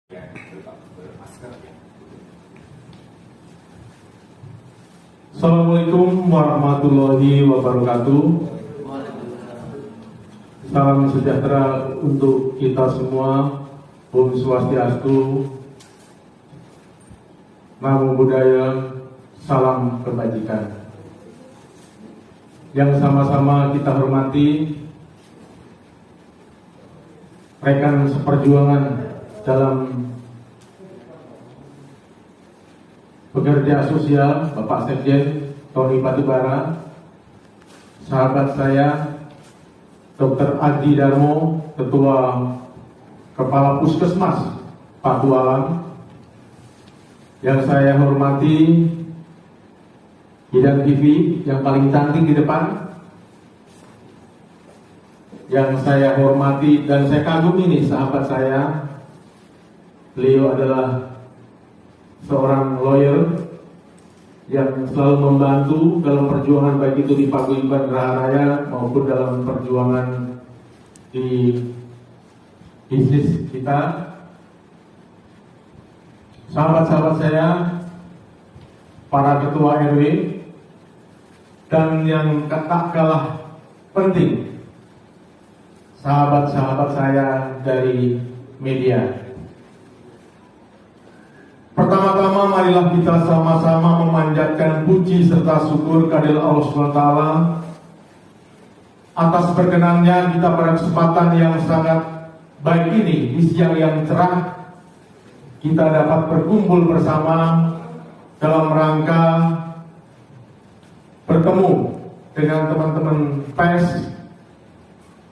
Assalamualaikum warahmatullahi wabarakatuh. Salam sejahtera untuk kita semua. Om Swastiastu, Namo Buddhaya, salam kebajikan. Yang sama-sama kita hormati rekan seperjuangan dalam pekerja sosial, Bapak Sekjen Tony Batubara, sahabat saya Dr. Adi Darmo, Ketua Kepala Puskesmas Pakualam, yang saya hormati Bidang TV yang paling cantik di depan, yang saya hormati dan saya kagumi nih sahabat saya. Beliau adalah seorang lawyer yang selalu membantu dalam perjuangan baik itu di Paguyuban Geraha Raya maupun dalam perjuangan di bisnis kita. Sahabat-sahabat saya, para ketua RW, dan yang tak kalah penting, sahabat-sahabat saya dari media. Pertama-tama marilah kita sama-sama memanjatkan puji serta syukur kehadirat Allah SWT atas berkenannya kita pada kesempatan yang sangat baik ini, di siang yang cerah, kita dapat berkumpul bersama dalam rangka bertemu dengan teman-teman pers,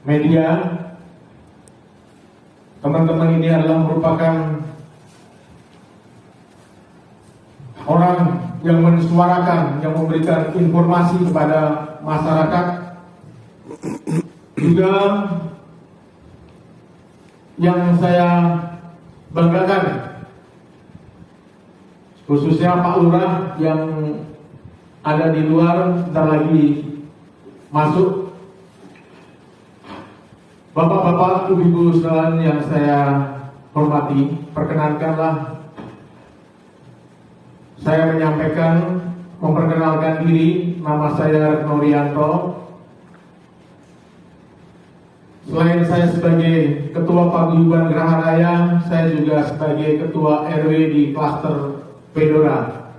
media. Teman-teman ini adalah merupakan orang yang mensuarakan, yang memberikan informasi kepada masyarakat, juga yang saya banggakan, khususnya Pak Lurah yang ada di luar, bentar lagi masuk. Bapak-bapak, ibu-ibu sekalian yang saya hormati, perkenankanlah saya memperkenalkan diri. Nama saya Retno Rianto. Selain saya sebagai Ketua Paguyuban Geraha Raya, saya juga sebagai Ketua RW di klaster Pedora.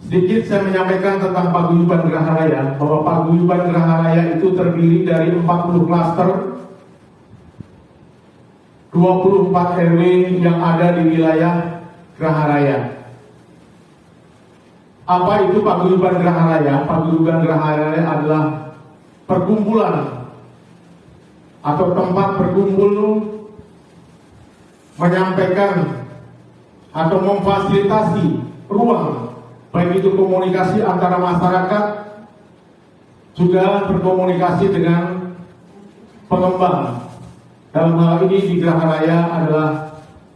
Sedikit saya menyampaikan tentang Paguyuban Geraha Raya, bahwa Paguyuban Geraha Raya itu terdiri dari 40 klaster, 24 RW yang ada di wilayah Geraha Raya. Apa itu Paguyuban Geraha Raya? Paguyuban Geraha Raya adalah perkumpulan atau tempat berkumpul menyampaikan atau memfasilitasi ruang, baik itu komunikasi antara masyarakat, juga berkomunikasi dengan pengembang. Dalam hal ini di Geraha Raya adalah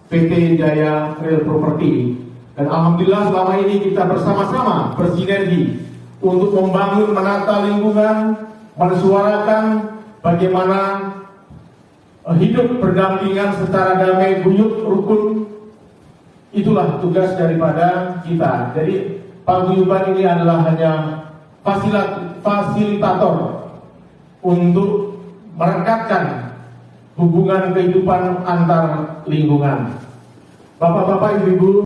PT Jaya Real Property. Dan alhamdulillah selama ini kita bersama-sama bersinergi untuk membangun, menata lingkungan, mensuarakan bagaimana hidup berdampingan secara damai, guyup, rukun. Itulah tugas daripada kita. Jadi paguyuban ini adalah hanya fasilitator untuk merekatkan hubungan kehidupan antar lingkungan. Bapak-bapak, ibu-ibu,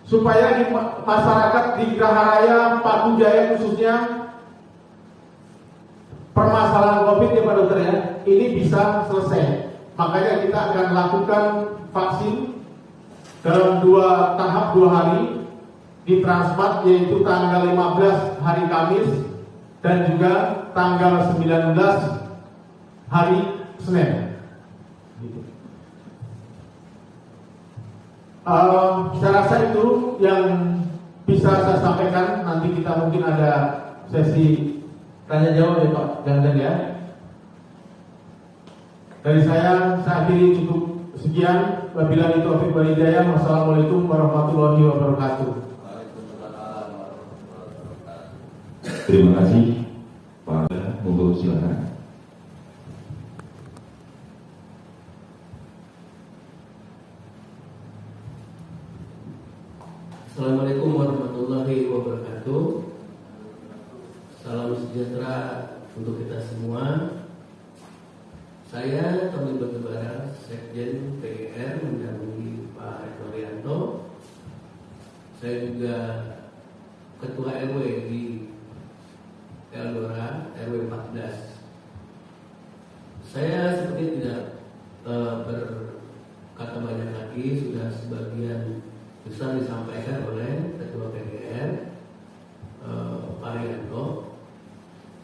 supaya di masyarakat di Geraha Raya, Paku Jaya khususnya, permasalahan COVID ya Pak Dokter ya, ini bisa selesai. Makanya kita akan lakukan vaksin dalam 2 tahap 2 hari di Transmart, yaitu tanggal 15 hari Kamis dan juga tanggal 19 hari Senin. Saya rasa itu yang bisa saya sampaikan. Nanti kita mungkin ada sesi tanya jawab ya Pak Gandan ya. Dari saya akhiri cukup sekian. Wabillahi taufiq wal hidayah. Wassalamualaikum warahmatullahi wabarakatuh. Terima kasih Pak. Monggo silakan. Assalamualaikum warahmatullahi wabarakatuh. Salam sejahtera untuk kita semua. Saya Tommy Batubara, Sekjen PGR, mendampingi Pak Eko. Saya juga Ketua RW di Eldora, RW 14. Saya seperti tidak berkata banyak lagi, sudah sebagian besar disampaikan oleh Ketua PGR Pak Rianto.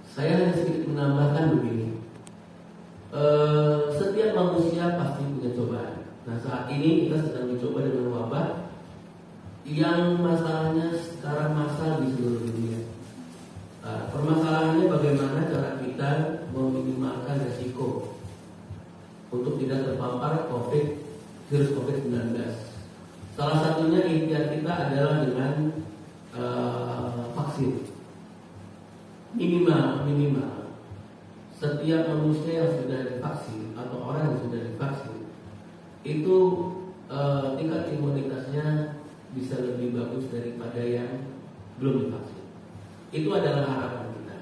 Saya hanya sedikit menambahkan begini. Setiap manusia pasti punya cobaan. Nah, saat ini kita sedang dicoba dengan wabah yang masalahnya sekarang massal di seluruh dunia. Permasalahannya bagaimana cara kita meminimalkan resiko untuk tidak terpapar virus COVID-19. Salah satunya ikhtiar kita adalah dengan vaksin. Minimal setiap manusia yang sudah divaksin atau orang yang sudah divaksin itu tingkat imunitasnya bisa lebih bagus daripada yang belum divaksin. Itu adalah harapan kita.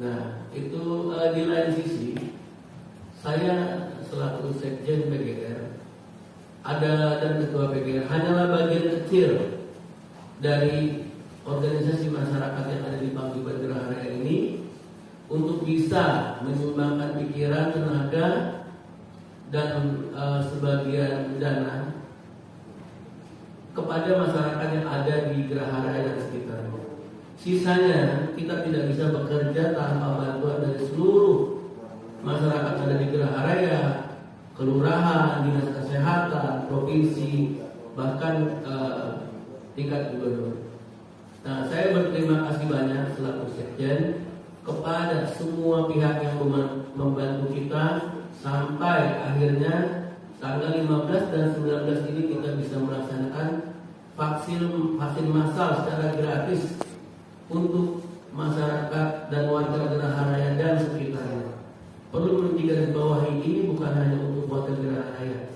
Nah, itu di lain sisi saya selaku Sekjen PGR dan Ketua PGR hanyalah bagian kecil dari organisasi masyarakat yang ada di Paguyuban Gerah Raya ini untuk bisa menyumbangkan pikiran, tenaga, dan sebagian dana kepada masyarakat yang ada di Gerah Raya dan sekitarnya. Sisanya kita tidak bisa bekerja tanpa bantuan dari seluruh masyarakat yang ada di Gerah Raya, kelurahan, dinas kesehatan, provinsi, bahkan tingkat gubernur. Nah, saya berterima kasih banyak selaku Sekjen kepada semua pihak yang membantu kita sampai akhirnya tanggal 15 dan 19 ini kita bisa melaksanakan vaksin massal secara gratis untuk masyarakat dan warga Gerah Raya dan sekitarnya. Perlu digarisbawahi, ini bukan hanya untuk warga Gerah Raya,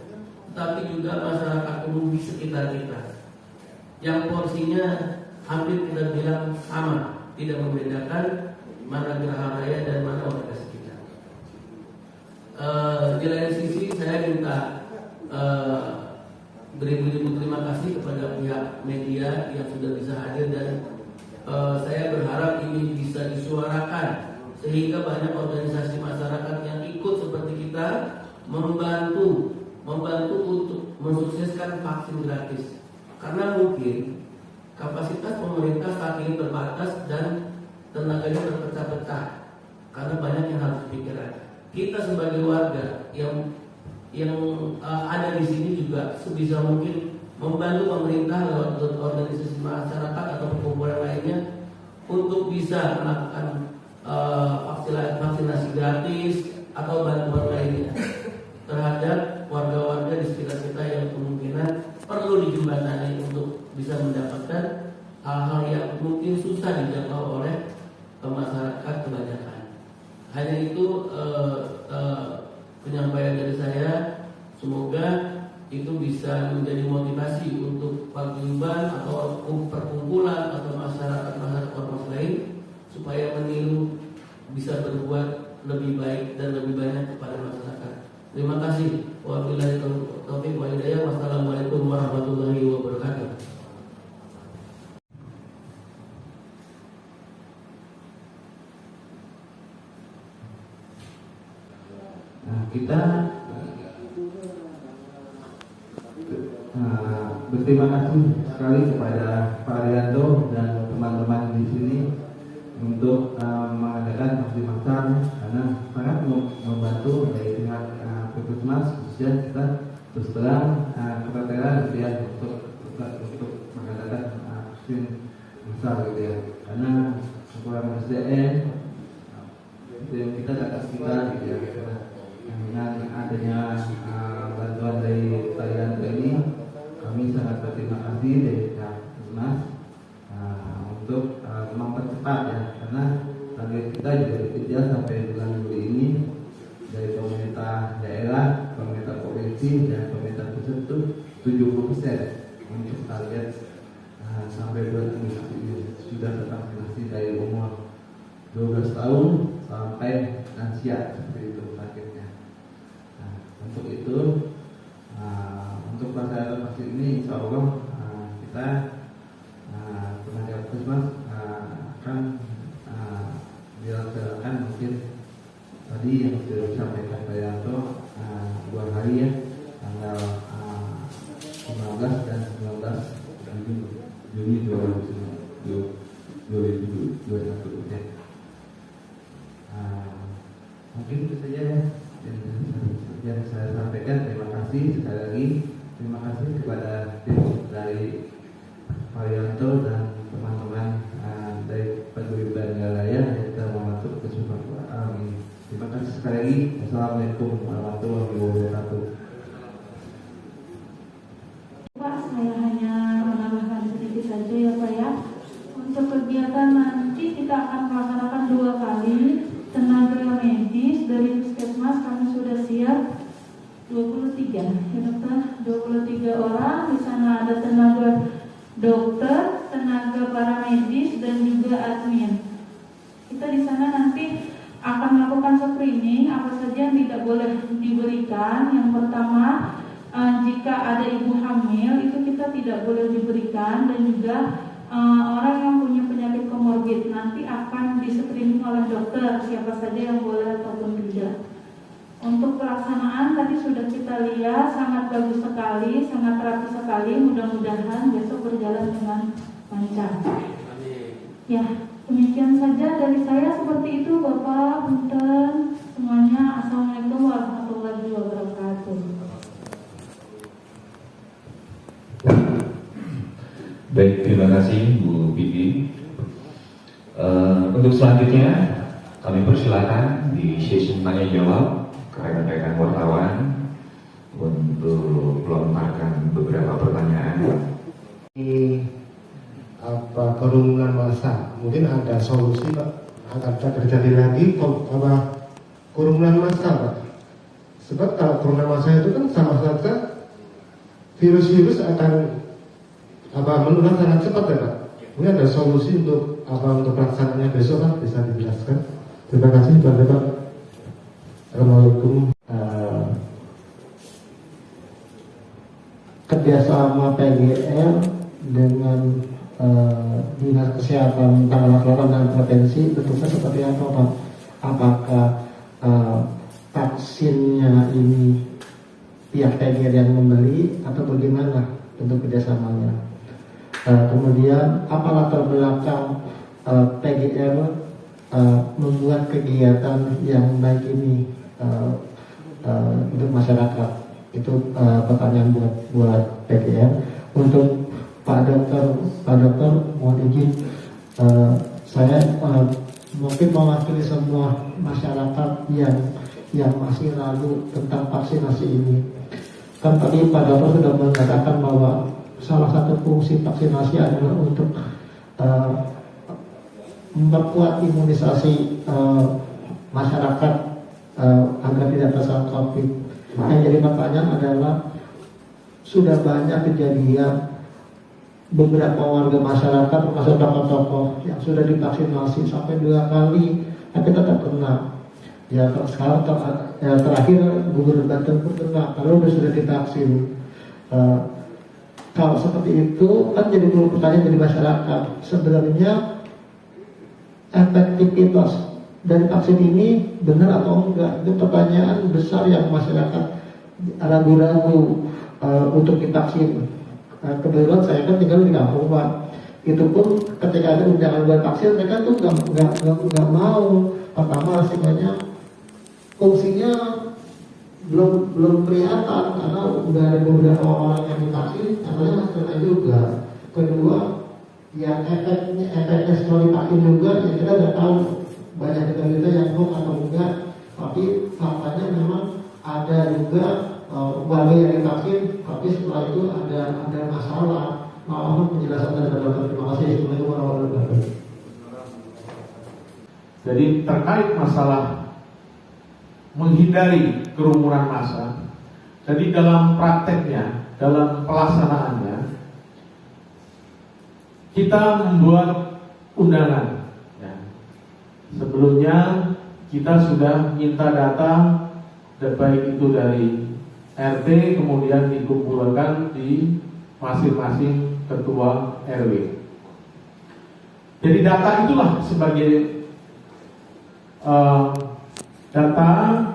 tetapi juga masyarakat umum di sekitar kita yang porsinya hampir kita bilang sama, tidak membedakan mana Gerah Raya dan mana warga sekitar. Di lain sisi saya minta beribu-ribu terima kasih kepada pihak media yang sudah bisa hadir, dan saya berharap ini bisa disuarakan sehingga banyak organisasi masyarakat yang ikut seperti kita membantu untuk mensukseskan vaksin gratis. Karena mungkin kapasitas pemerintah saat ini terbatas dan tenaganya terpecah-pecah karena banyak yang harus dipikirkan. Kita sebagai warga yang ada di sini juga sebisa mungkin membantu pemerintah lewat organisasi masyarakat atau perkumpulan lainnya untuk bisa melakukan vaksinasi gratis atau bantuan lainnya terhadap warga-warga di sekitar kita yang kemungkinan perlu dijembatani untuk bisa mendapatkan hal-hal yang mungkin susah dijangkau oleh masyarakat kebanyakan. Hanya itu penyampaian dari saya. Semoga itu bisa menjadi motivasi untuk paguyuban atau perkumpulan atau masyarakat ormas lain supaya meniru bisa berbuat lebih baik dan lebih banyak kepada masyarakat. Terima kasih. Wabillahi taufiq wal hidayah. Wassalamualaikum warahmatullahi wabarakatuh. Nah, kita berterima kasih sekali kepada Pak Rianto dan teman-teman di sini untuk mengadakan vaksin massal, karena sangat membantu dari pihak Puskesmas. Khususnya kita terus terang keteteran gitu ya untuk mengadakan vaksin massal gitu ya, karena kekurangan SDM kita datang kita gitu ya. Dengan adanya bantuan dari Pak Rianto ini, kami sangat berterima kasih dari pihak Puskesmas untuk mempercepat ya, karena target kita juga dikejar sampai bulan Juli ini dari pemerintah daerah, pemerintah provinsi dan pemerintah pusat itu 70% untuk target sampai sudah tervaksinasi dari umur 12 tahun sampai lansia, seperti itu targetnya. Nah, untuk itu, untuk pelaksanaan vaksin ini, insya Allah kita tenaga puskesmas akan dilaksanakan mungkin tadi yang sudah disampaikan Pak Yanto 2 hari ya, tanggal 15 dan 19 Juni 2021 ya. Mungkin itu saja ya yang saya sampaikan. Terima kasih sekali lagi. Terima kasih kepada tim dari Pak Yanto dan teman-teman dari Paguyuban Galaya yang telah membantu kesempatan ini. Terima kasih sekali lagi. Assalamualaikum warahmatullahi wabarakatuh. Pak, saya hanya menambahkan sedikit saja ya Pak ya. Untuk kegiatan nanti kita akan melaksanakan 2 kali. Tenaga medis dari puskesmas kami sudah siap 23 ya dokter, 23 orang. Di sana ada tenaga dokter, tenaga paramedis dan juga admin. Kita di sana nanti akan melakukan screening apa saja yang tidak boleh diberikan. Yang pertama, jika ada ibu hamil itu kita tidak boleh diberikan, dan juga orang yang punya penyakit komorbid nanti akan di-screening oleh dokter siapa saja yang boleh ataupun tidak. Untuk pelaksanaan tadi sudah kita lihat sangat bagus sekali, sangat rapi sekali. Mudah-mudahan besok berjalan dengan lancar. Ya, demikian saja dari saya. Seperti itu Bapak, punten semuanya. Assalamualaikum warahmatullahi wabarakatuh. Baik, terima kasih Bu Bibi. Untuk selanjutnya kami persilakan di sesi tanya jawab ke rekan-rekan wartawan untuk melontarkan beberapa pertanyaan. Kerumunan massa, mungkin ada solusi Pak agar tidak terjadi lagi kerumunan massa Pak. Sebab kalau kerumunan massa itu kan sama saja virus-virus akan menular sangat cepat ya Pak. Ini ada solusi untuk untuk pelaksanaannya besok Pak, bisa dijelaskan. Terima kasih Bapak. Assalamualaikum. Kerjasama PGR dengan Dinas Kesehatan Tangerang Selatan dan Provinsi bentuknya seperti apa Pak? Apakah vaksinnya ini pihak PGR yang membeli atau bagaimana bentuk kerjasamanya? Kemudian apa latar belakang PGR membuat kegiatan yang baik ini untuk masyarakat? Itu pertanyaan buat PGR. Untuk Pak Dokter mohon izin, saya mungkin mewakili semua masyarakat yang masih ragu tentang vaksinasi ini. Kan tadi Pak Dokter sudah mengatakan bahwa salah satu fungsi vaksinasi adalah untuk memperkuat imunisasi masyarakat agar tidak terserang COVID. Yang jadi pertanyaan adalah sudah banyak kejadian beberapa warga masyarakat termasuk tokoh-tokoh yang sudah divaksinasi sampai 2 kali tapi tetap kena. Ya sekarang terakhir Gubernur Banten pun kena kalau sudah divaksin. Kalau seperti itu kan jadi dulu pertanyaan dari masyarakat, sebenarnya efektivitas dari vaksin ini benar atau enggak? Itu pertanyaan besar yang masyarakat ragu-ragu untuk divaksin. Kebetulan saya kan tinggal di kampung Pak. Itu pun ketika ada undangan buat vaksin mereka tuh nggak mau. Pertama rasanya fungsinya belum kelihatan karena udah ada beberapa orang yang divaksin, katanya masih kena juga. Kedua, ya efeknya setelah divaksin juga ya kita nggak tahu banyak kita yang hoax atau enggak. Tapi faktanya memang ada juga warga yang divaksin, tapi setelah itu ada masalah. Mohon penjelasan dari dokter. Terima kasih. Assalamualaikum warahmatullahi wabarakatuh. Jadi terkait masalah menghindari kerumunan massa, jadi dalam prakteknya, dalam pelaksanaannya, kita membuat undangan. Ya. Sebelumnya kita sudah minta data, baik itu dari RT, kemudian dikumpulkan di masing-masing ketua RW. Jadi data itulah sebagai data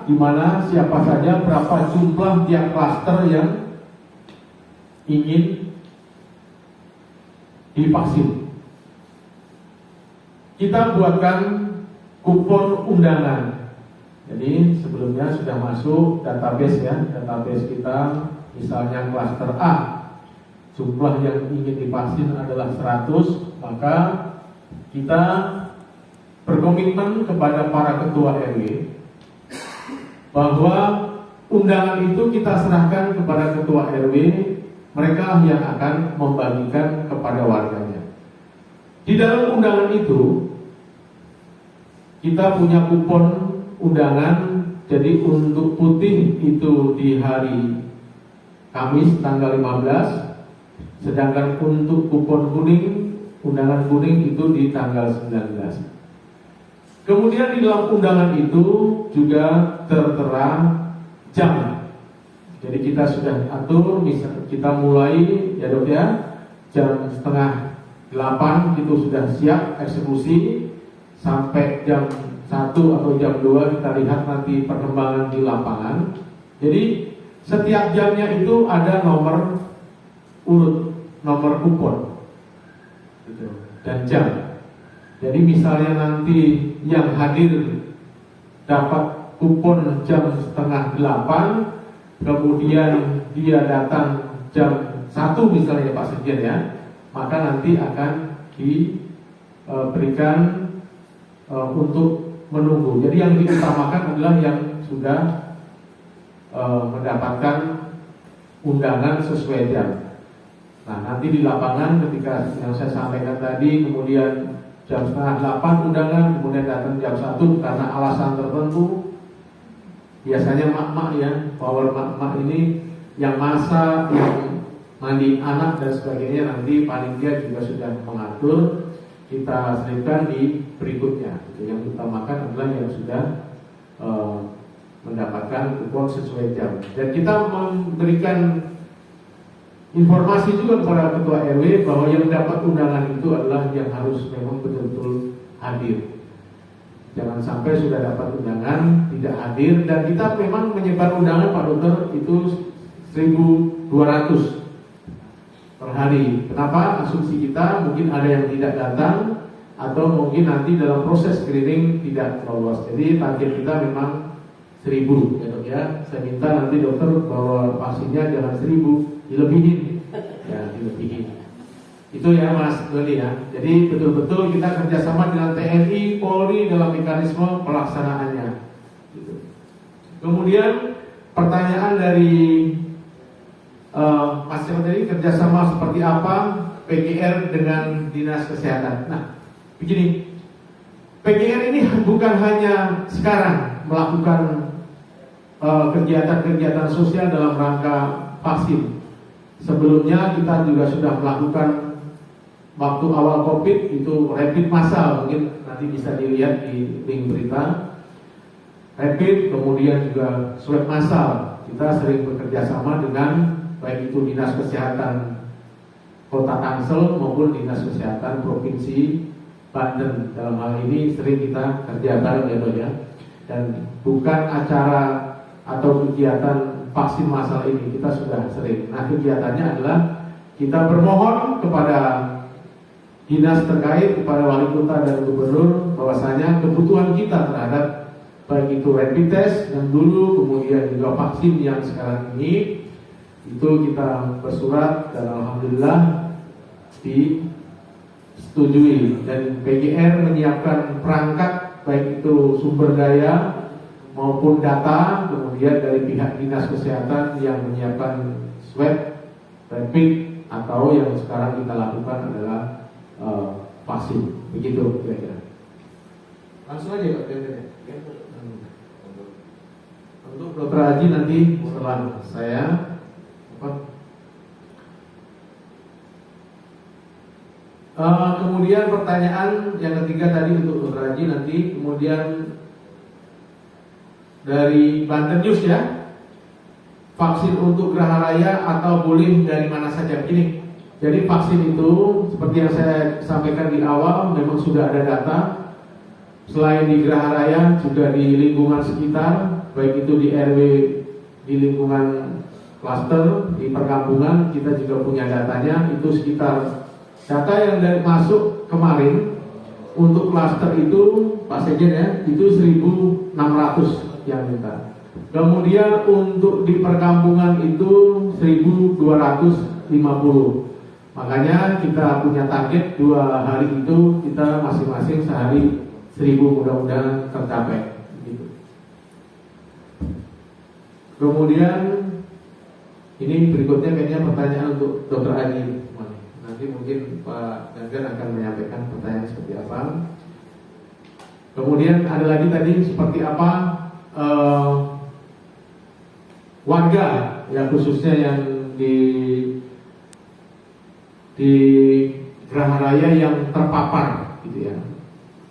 di mana siapa saja, berapa jumlah tiap klaster yang ingin divaksin. Kita buatkan kupon undangan. Jadi sebelumnya sudah masuk database ya, database kita misalnya klaster A, jumlah yang ingin divaksin adalah 100, maka kita berkomitmen kepada para ketua RW bahwa undangan itu kita serahkan kepada ketua RW, mereka yang akan membagikan kepada warganya. Di dalam undangan itu kita punya kupon undangan. Jadi untuk putih itu di hari Kamis tanggal 15, sedangkan untuk kupon kuning, undangan kuning itu di tanggal 19. Kemudian di dalam undangan itu juga tertera jam. Jadi kita sudah atur, misal kita mulai ya dok ya, jam 7:30 itu sudah siap eksekusi, sampai jam 1 atau jam 2 kita lihat nanti perkembangan di lapangan. Jadi setiap jamnya itu ada nomor urut, nomor kupon dan jam. Jadi misalnya nanti yang hadir dapat kupon jam 7:30, kemudian dia datang jam 1 misalnya Pak Sekjen ya, maka nanti akan diberikan untuk menunggu. Jadi yang diutamakan adalah yang sudah mendapatkan undangan sesuai jam. Nah nanti di lapangan ketika yang saya sampaikan tadi, kemudian jam 7:30 undangan, kemudian datang jam 1 karena alasan tertentu. Biasanya mak-mak ya, power mak-mak ini yang masak, yang mandi anak dan sebagainya, nanti panitia juga sudah mengatur, kita selipkan di berikutnya. Yang utamakan adalah yang sudah mendapatkan kupon sesuai jam. Dan kita memberikan informasi juga kepada ketua RW bahwa yang dapat undangan itu adalah yang harus memang betul-betul hadir. Jangan sampai sudah dapat undangan tidak hadir, dan kita memang menyebar undangan Pak Dokter itu 1.200 per hari. Kenapa? Asumsi kita mungkin ada yang tidak datang atau mungkin nanti dalam proses screening tidak lolos. Jadi target kita memang 1.000 ya dok ya. Saya minta nanti dokter bahwa vaksinnya jangan 1.000, dilebihin ya, dilebihin. Itu ya Mas Doni ya. Jadi betul-betul kita kerjasama dengan TNI, Polri dalam mekanisme pelaksanaannya. Kemudian pertanyaan dari Mas tadi, kerjasama seperti apa PGR dengan Dinas Kesehatan. Nah begini, PGR ini bukan hanya sekarang melakukan kegiatan-kegiatan sosial dalam rangka vaksin. Sebelumnya kita juga sudah melakukan waktu awal COVID itu rapid massal, mungkin nanti bisa dilihat di link berita. Rapid, kemudian juga swab massal. Kita sering bekerja sama dengan baik itu Dinas Kesehatan Kota Tangsel maupun Dinas Kesehatan Provinsi Banten. Dalam hal ini sering kita kerja bareng ya. Dan bukan acara atau kegiatan vaksin massal ini, kita sudah sering. Nah kegiatannya adalah kita bermohon kepada dinas terkait, kepada wali kota dan gubernur, bahwasanya kebutuhan kita terhadap baik itu rapid test yang dulu, kemudian juga vaksin yang sekarang ini, itu kita bersurat dan alhamdulillah disetujui. Dan PGR menyiapkan perangkat baik itu sumber daya maupun data, kemudian dari pihak dinas kesehatan yang menyiapkan swab rapid atau yang sekarang kita lakukan adalah vaksin. Begitu kira-kira. Langsung aja Pak. Untuk Dr. Haji nanti setelah saya Kemudian pertanyaan yang ketiga tadi untuk Dr. Haji nanti, kemudian dari Banten News ya, vaksin untuk Geraha Raya atau boleh dari mana saja? Begini, jadi vaksin itu seperti yang saya sampaikan di awal memang sudah ada data. Selain di Geraha Raya juga di lingkungan sekitar, baik itu di RW, di lingkungan klaster, di perkampungan, kita juga punya datanya. Itu sekitar data yang dari masuk kemarin untuk klaster itu Pak Sekjen ya, itu 1.600 yang minta. Kemudian untuk di perkampungan itu 1.250. Makanya kita punya target 2 hari itu kita masing-masing sehari 1.000, mudah-mudahan tercapai. Gitu. Kemudian ini berikutnya kayaknya pertanyaan untuk Dr. Haji. Nanti mungkin Pak Ganjar akan menyampaikan pertanyaan seperti apa. Kemudian ada lagi tadi seperti apa warga ya, khususnya yang di Geraha Raya yang terpapar gitu ya,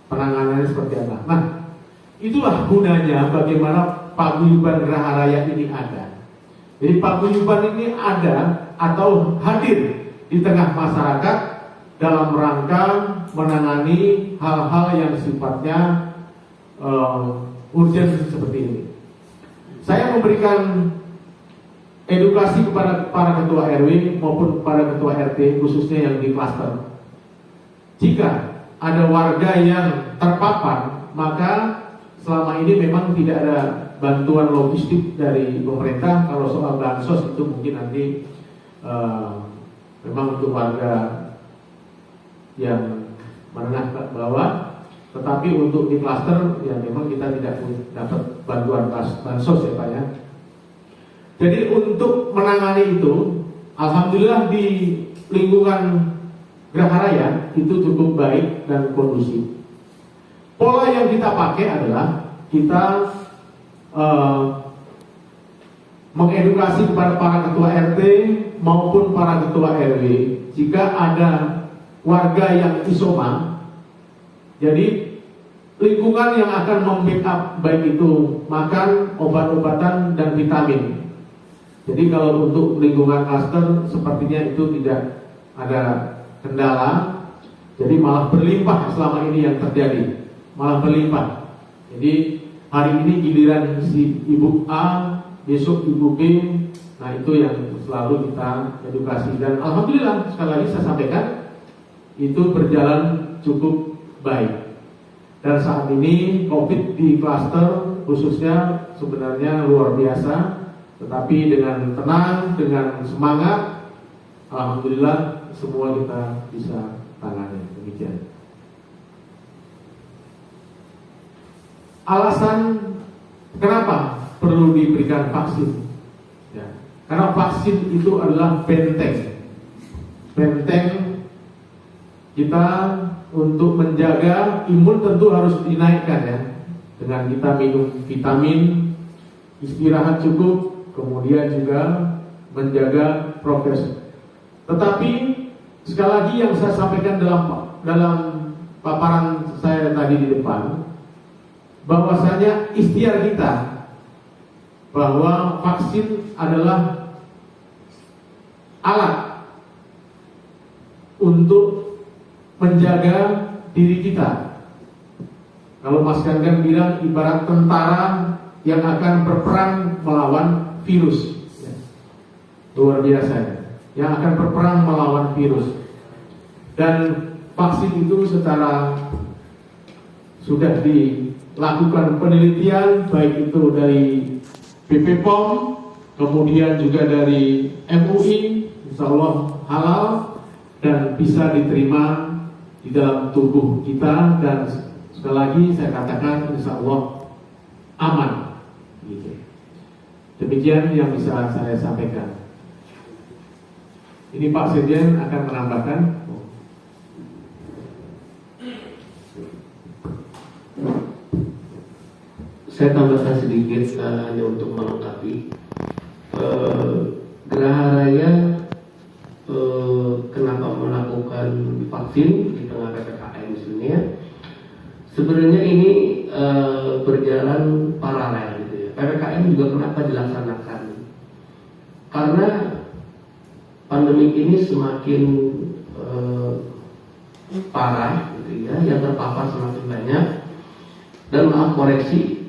penanganannya seperti apa. Nah, itulah gunanya bagaimana paguyuban Geraha Raya ini ada. Jadi paguyuban ini ada atau hadir di tengah masyarakat dalam rangka menangani hal-hal yang sifatnya urgent seperti ini. Saya memberikan edukasi kepada para ketua RW maupun para ketua RT, khususnya yang di klaster. Jika ada warga yang terpapar, maka selama ini memang tidak ada bantuan logistik dari pemerintah. Kalau soal bansos itu mungkin nanti memang untuk warga yang menengah ke bawah, tetapi untuk di klaster ya memang kita tidak dapat bantuan bansos ya Pak ya. Jadi untuk menangani itu, alhamdulillah di lingkungan Geraha Raya itu cukup baik dan kondusif. Pola yang kita pakai adalah kita mengedukasi kepada para ketua RT maupun para ketua RW. Jika ada warga yang isoma, jadi lingkungan yang akan membackup baik itu makan, obat-obatan dan vitamin. Jadi kalau untuk lingkungan klaster sepertinya itu tidak ada kendala. Jadi malah berlimpah selama ini yang terjadi, malah berlimpah. Jadi hari ini giliran si Ibu A, besok Ibu B. Nah itu yang selalu kita edukasi. Dan alhamdulillah sekali lagi saya sampaikan itu berjalan cukup baik. Dan saat ini COVID di klaster khususnya sebenarnya luar biasa. Tetapi dengan tenang, dengan semangat, alhamdulillah semua kita bisa tangani. Demikian. Alasan kenapa perlu diberikan vaksin? Ya, karena vaksin itu adalah benteng kita untuk menjaga imun. Tentu harus dinaikkan ya, dengan kita minum vitamin, istirahat cukup, kemudian juga menjaga prokes. Tetapi sekali lagi yang saya sampaikan dalam paparan saya tadi di depan, bahwasanya ikhtiar kita bahwa vaksin adalah alat untuk menjaga diri kita. Kalau Mas Ganjar bilang ibarat tentara yang akan berperang melawan virus, ya. Luar biasa ya. Yang akan berperang melawan virus. Dan vaksin itu secara sudah dilakukan penelitian, baik itu dari BPOM, kemudian juga dari MUI, insya Allah halal dan bisa diterima di dalam tubuh kita. Dan sekali lagi saya katakan insya Allah aman. Gitu. Demikian yang bisa saya sampaikan. Ini Pak Sekjen akan menambahkan. Saya tambahkan sedikit hanya untuk melengkapi. Geraha Raya kenapa melakukan vaksin vaksin di tengah PPKM misalnya. Sebenarnya ini berjalan paralel gitu ya. PPKM juga kenapa dilaksanakan? Karena pandemi ini semakin parah gitu ya, yang terpapar semakin banyak. Dan maaf koreksi,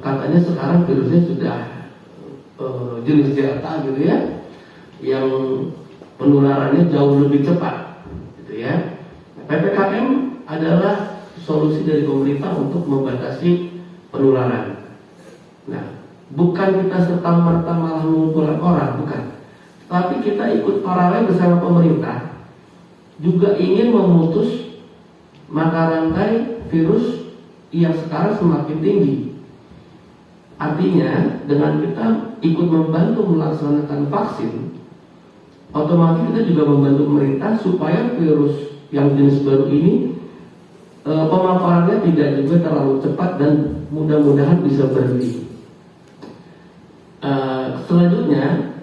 katanya sekarang virusnya sudah jenis Delta gitu ya, yang penularannya jauh lebih cepat gitu ya. PPKM adalah solusi dari pemerintah untuk membatasi penularan. Nah, bukan kita serta-merta malah mengumpulkan orang, bukan. Tapi kita ikut paralel bersama pemerintah juga ingin memutus mata rantai virus yang sekarang semakin tinggi. Artinya dengan kita ikut membantu melaksanakan vaksin, otomatis kita juga membantu pemerintah supaya virus yang jenis baru ini pemaparannya tidak juga terlalu cepat dan mudah-mudahan bisa berhenti. Selanjutnya,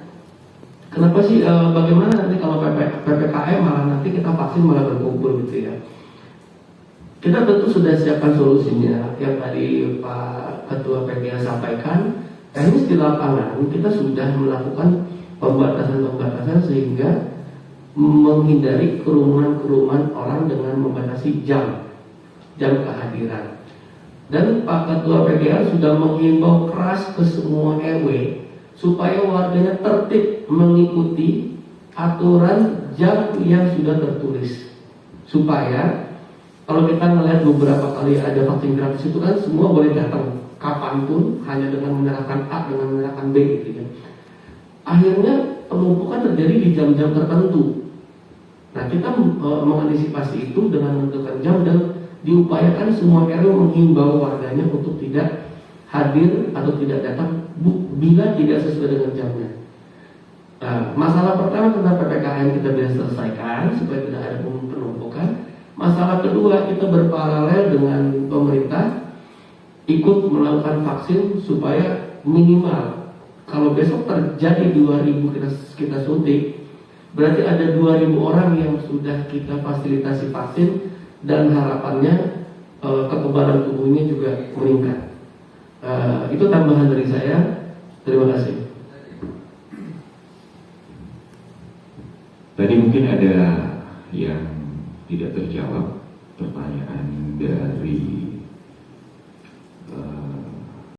kenapa sih bagaimana nanti kalau PPKM malah nanti kita vaksin malah berkumpul gitu ya? Kita tentu sudah siapkan solusinya yang tadi Pak Ketua PGA sampaikan. Teknis di lapangan kita sudah melakukan pembatasan-pembatasan sehingga menghindari kerumunan-kerumunan orang dengan membatasi jam kehadiran. Dan Pak Ketua PGA sudah menghimbau keras ke semua RW supaya warganya tertib mengikuti aturan jam yang sudah tertulis, supaya kalau kita melihat beberapa kali ada vaksin gratis itu kan semua boleh datang kapanpun hanya dengan menyerahkan A dengan menyerahkan B gitu ya. Akhirnya penumpukan terjadi di jam-jam tertentu. Nah, kita mengantisipasi itu dengan menentukan jam dan diupayakan semua RW menghimbau warganya untuk tidak hadir atau tidak datang bila tidak sesuai dengan jamnya. Masalah pertama tentang PPKM kita bisa selesaikan supaya tidak ada penumpukan. Masalah kedua, kita berparalel dengan pemerintah ikut melakukan vaksin supaya minimal kalau besok terjadi 2000 kita suntik, berarti ada 2000 orang yang sudah kita fasilitasi vaksin dan harapannya kekebalan tubuhnya juga meningkat. Itu tambahan dari saya. Terima kasih. Tadi mungkin ada yang tidak terjawab pertanyaan dari